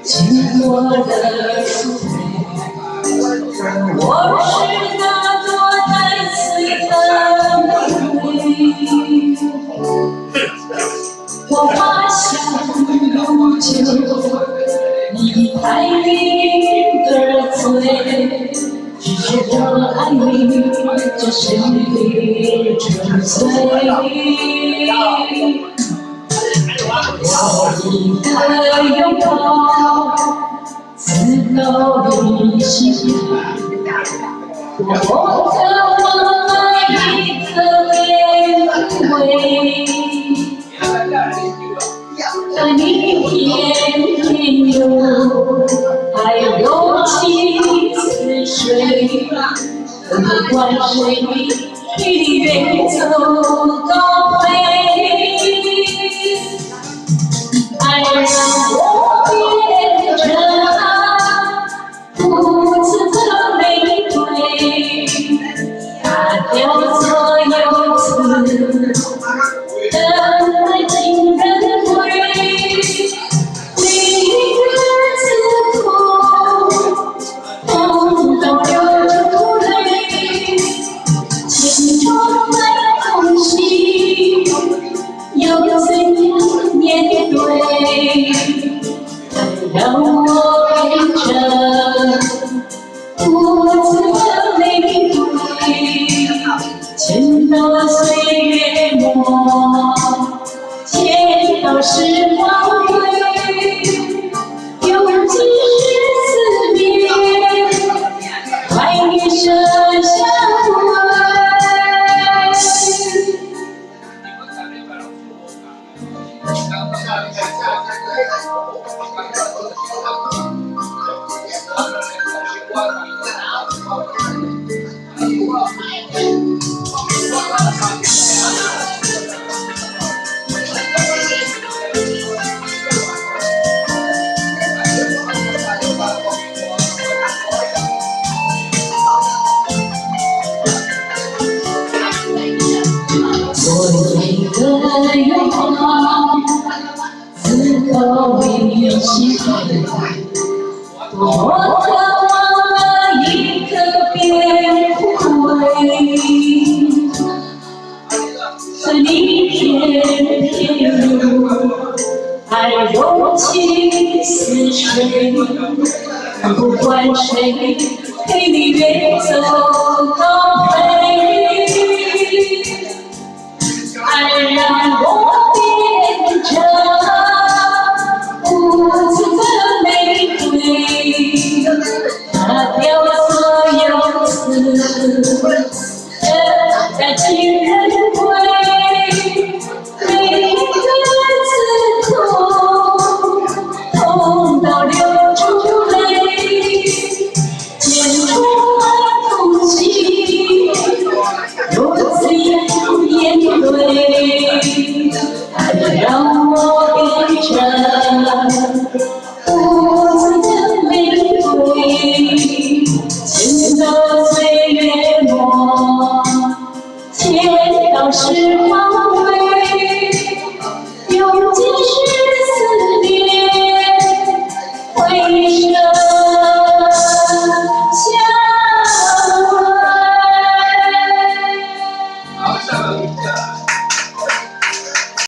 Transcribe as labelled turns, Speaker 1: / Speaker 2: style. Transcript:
Speaker 1: 经过的树我是那朵带刺的玫瑰。我发现不久，你太明的嘴，只是我爱你，这是你纯粹。我一个拥抱，自由旅行。我渴望爱一个玫瑰，和你天天有爱柔情似水，不管谁与你远走高飞。爱让我变成不辞的玫瑰，它掉所有刺，等待情人归。每一个刺痛，痛到流出泪，千疮百孔心，又怎样面对？让我变成不辞的玫瑰，牵到岁月末，牵到时光归，用尽是思念，怀念生相会。我一个拥抱，自由旅行。我渴望了一个变枯萎，和你天天有爱柔情似水，不管谁陪你远走高飞。爱让我变成不辞的玫瑰，它掉所有刺，等待情人。